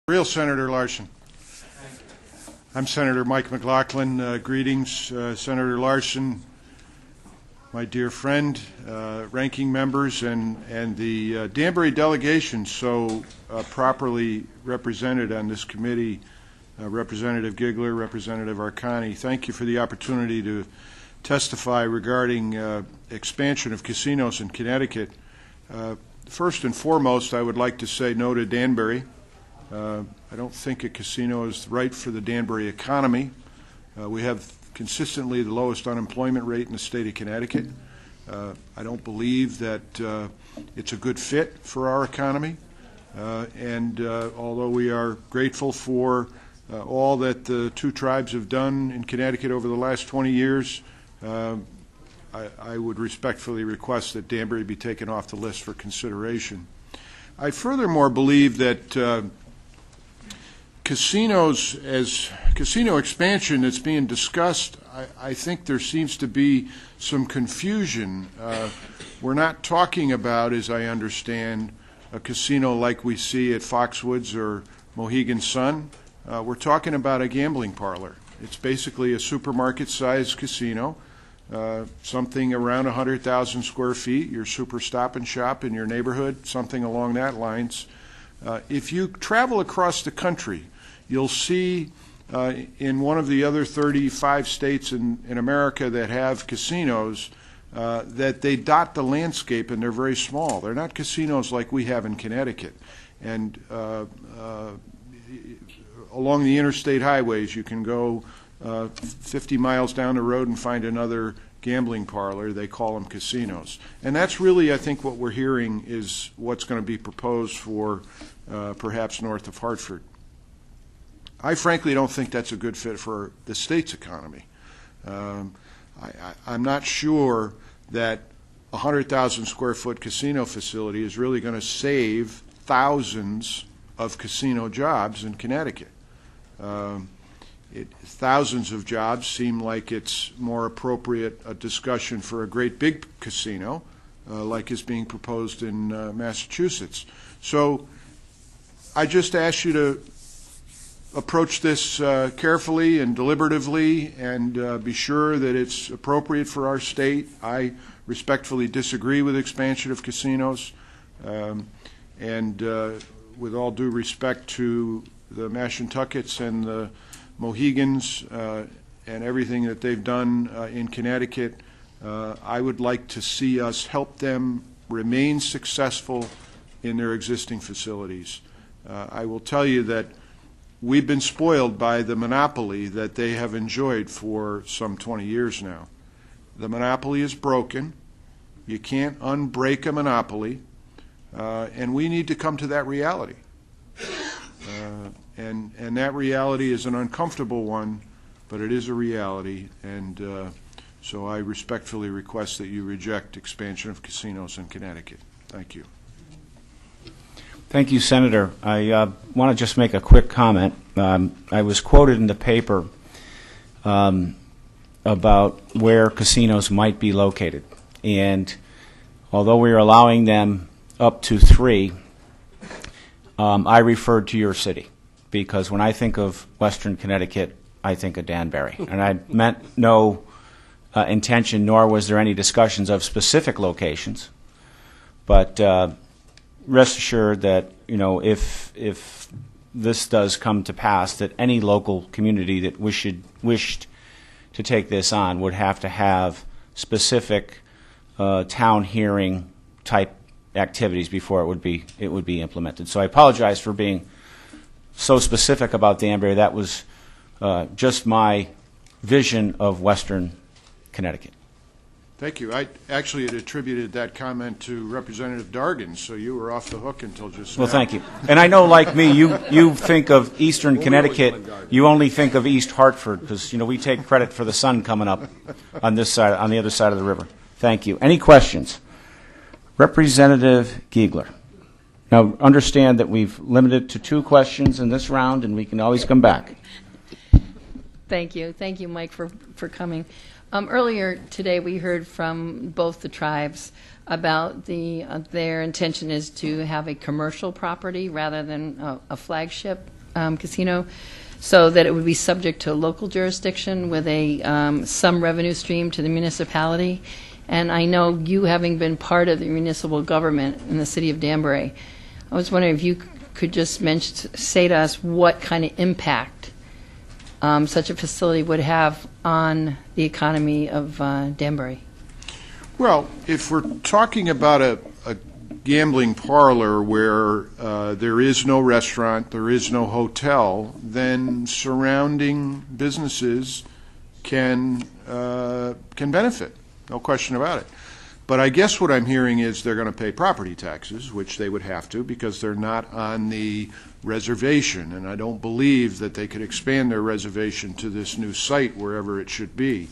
Real Senator Larson. I'm Senator Mike McLachlan. Greetings, Senator Larson, my dear friend, ranking members, and the Danbury delegation so properly represented on this committee, Representative Gigler, Representative Arcani. Thank you for the opportunity to testify regarding expansion of casinos in Connecticut. First and foremost, I would like to say no to Danbury. I don't think a casino is right for the Danbury economy. We have consistently the lowest unemployment rate in the state of Connecticut. I don't believe that it's a good fit for our economy. And although we are grateful for all that the two tribes have done in Connecticut over the last 20 years, I would respectfully request that Danbury be taken off the list for consideration. I furthermore believe that casinos, as casino expansion that's being discussed, I think there seems to be some confusion. We're not talking about, as I understand, a casino like we see at Foxwoods or Mohegan Sun. We're talking about a gambling parlor. It's basically a supermarket-sized casino, something around 100,000 square feet, your super stop and shop in your neighborhood, something along that lines. If you travel across the country, you'll see in one of the other 35 states in America that have casinos that they dot the landscape and they're very small. They're not casinos like we have in Connecticut. And along the interstate highways, you can go 50 miles down the road and find another gambling parlor. They call them casinos. And that's really, I think, what we're hearing is what's going to be proposed for perhaps north of Hartford. I frankly don't think that's a good fit for the state's economy. I'm not sure that a 100,000 square foot casino facility is really going to save thousands of casino jobs in Connecticut. Thousands of jobs seem like it's more appropriate a discussion for a great big casino like is being proposed in Massachusetts. So I just ask you to approach this carefully and deliberatively and be sure that it's appropriate for our state. I respectfully disagree with expansion of casinos, and with all due respect to the Mashantuckets and the Mohegans and everything that they've done in Connecticut, I would like to see us help them remain successful in their existing facilities. I will tell you that we've been spoiled by the monopoly that they have enjoyed for some 20 years now. The monopoly is broken. You can't unbreak a monopoly, and we need to come to that reality. And that reality is an uncomfortable one, but it is a reality, and so I respectfully request that you reject expansion of casinos in Connecticut. Thank you. Thank you, Senator. I want to just make a quick comment. I was quoted in the paper about where casinos might be located, and although we are allowing them up to 3, I referred to your city, because when I think of Western Connecticut, I think of Danbury. And I meant no intention, nor was there any discussions of specific locations. But rest assured that, you know, if this does come to pass, that any local community that wished to take this on would have to have specific town hearing type activities before it would be implemented. So I apologize for being so specific about Danbury. That was just my vision of Western Connecticut. Thank you. I actually had attributed that comment to Representative Dargan, so you were off the hook until just now. Well, thank you. And I know, like me, you think of Eastern Connecticut, you only think of East Hartford, because, you know, we take credit for the sun coming up on this side, on the other side of the river. Thank you. Any questions? Representative Giegler. Now, understand that we've limited to 2 questions in this round, and we can always come back. Thank you. Thank you, Mike, for coming. Earlier today, we heard from both the tribes about their intention is to have a commercial property rather than a flagship casino, so that it would be subject to local jurisdiction with some revenue stream to the municipality. And I know you, having been part of the municipal government in the city of Danbury, I was wondering if you could just say to us what kind of impact such a facility would have on the economy of Danbury. Well, if we're talking about a gambling parlor where there is no restaurant, there is no hotel, then surrounding businesses can benefit, no question about it. But I guess what I'm hearing is they're going to pay property taxes, which they would have to because they're not on the reservation, and I don't believe that they could expand their reservation to this new site wherever it should be.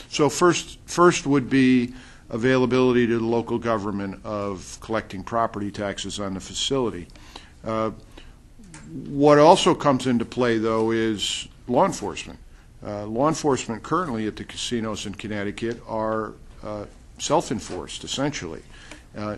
So first would be availability to the local government of collecting property taxes on the facility. What also comes into play, though, is law enforcement. Law enforcement currently at the casinos in Connecticut are self-enforced, essentially.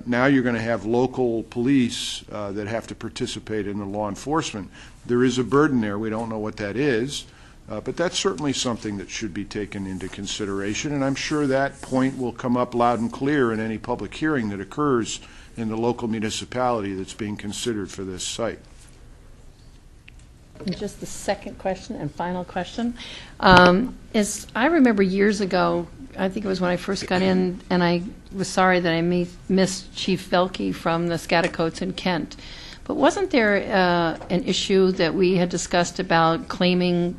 Now you're going to have local police that have to participate in the law enforcement. There is a burden there. We don't know what that is. But that's certainly something that should be taken into consideration, and I'm sure that point will come up loud and clear in any public hearing that occurs in the local municipality that's being considered for this site. And just the second question and final question is, I remember years ago, I think it was when I first got in, and I was sorry that I missed Chief Velke from the Scattercoats in Kent, but wasn't there an issue that we had discussed about claiming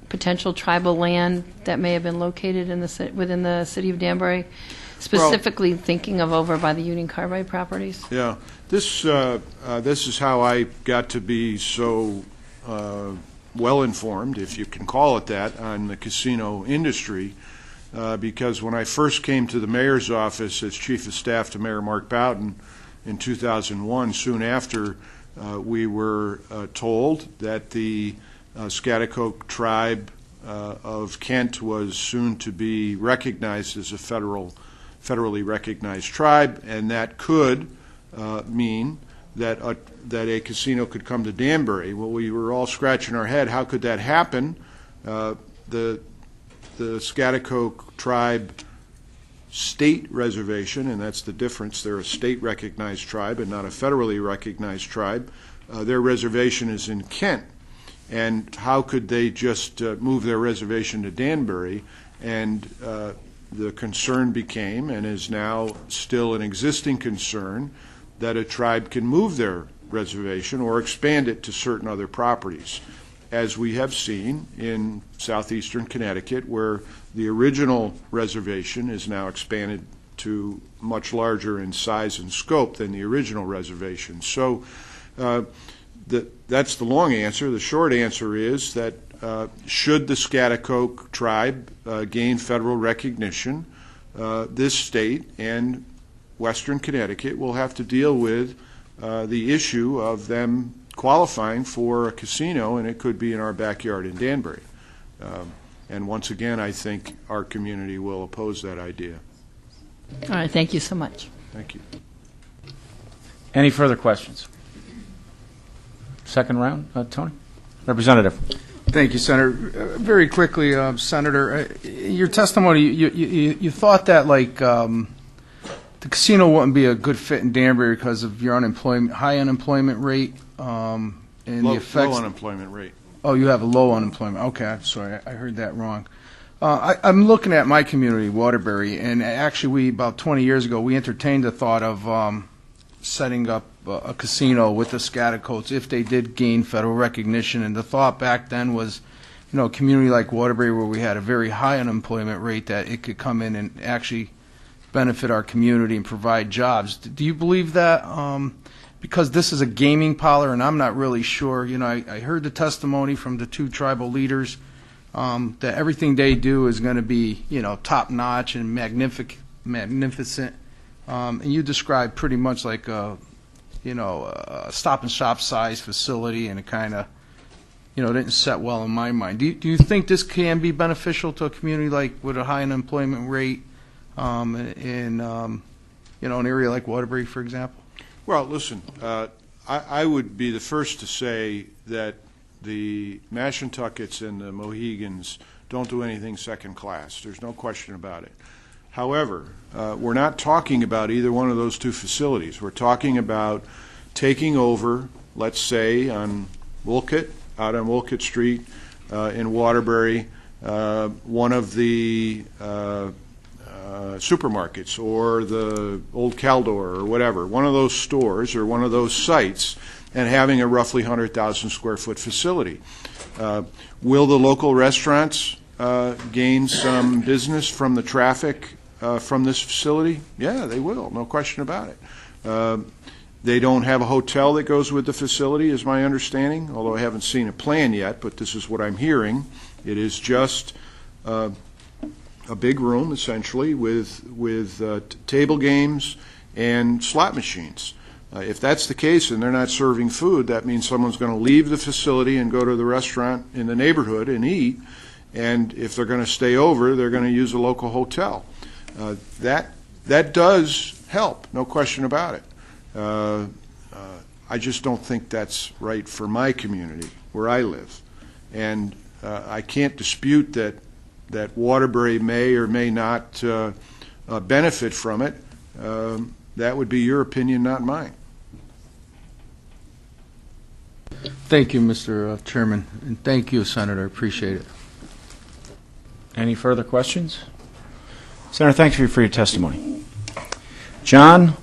potential tribal land that may have been located within the city of Danbury, specifically thinking of over by the Union Carbide properties? Yeah, this is how I got to be so well informed, if you can call it that, on the casino industry, because when I first came to the mayor's office as chief of staff to Mayor Mark Bowden in 2001, soon after, we were told that the Scattercoat tribe of Kent was soon to be recognized as a federally recognized tribe, and that could mean that a casino could come to Danbury. Well, we were all scratching our head. How could that happen? The Scattercoat tribe state reservation, and that's the difference. They're a state recognized tribe and not a federally recognized tribe. Their reservation is in Kent. And how could they just move their reservation to Danbury? And the concern became, and is now still an existing concern, that a tribe can move their reservation or expand it to certain other properties, as we have seen in southeastern Connecticut, where the original reservation is now expanded to much larger in size and scope than the original reservation. So that's the long answer. The short answer is that should the Scattercoat tribe gain federal recognition, this state and Western Connecticut will have to deal with the issue of them qualifying for a casino, and it could be in our backyard in Danbury. And once again, I think our community will oppose that idea. All right, thank you so much. Thank you. Any further questions? Second round, Tony? Representative. Thank you, Senator. Very quickly, Senator, your testimony, you thought that the casino wouldn't be a good fit in Danbury because of your high unemployment rate and the effects. Low unemployment rate. Oh, you have a low unemployment. Okay, I'm sorry, I heard that wrong. I'm looking at my community, Waterbury, and actually about 20 years ago, we entertained the thought of setting up a casino with the Scattercoats if they did gain federal recognition. And the thought back then was, a community like Waterbury where we had a very high unemployment rate, that it could come in and actually benefit our community and provide jobs. Do you believe that? Because this is a gaming parlor, and I'm not really sure. I heard the testimony from the two tribal leaders that everything they do is going to be, top-notch and magnificent. And you described pretty much like a Stop and Shop size facility, and it kind of, didn't set well in my mind. Do you think this can be beneficial to a community like with a high unemployment rate in an area like Waterbury, for example? Well, listen, I would be the first to say that the Mashantuckets and the Mohegans don't do anything second class. There's no question about it. However, we're not talking about either one of those two facilities. We're talking about taking over, let's say, on Wolcott, out on Wolcott Street in Waterbury, one of the supermarkets or the old Caldor or whatever, one of those stores or one of those sites, and having a roughly 100,000 square foot facility. Will the local restaurants gain some business from the traffic from this facility? Yeah, they will, no question about it. They don't have a hotel that goes with the facility, is my understanding, although I haven't seen a plan yet, but this is what I'm hearing. It is just a big room, essentially, with table games and slot machines. If that's the case and they're not serving food, that means someone's going to leave the facility and go to the restaurant in the neighborhood and eat, and if they're going to stay over, they're going to use a local hotel. That does help, no question about it. I just don't think that's right for my community, where I live. And I can't dispute that Waterbury may or may not benefit from it. That would be your opinion, not mine. Thank you, Mr. Chairman, and thank you, Senator. Appreciate it. Any further questions? Senator, thank you for your testimony. John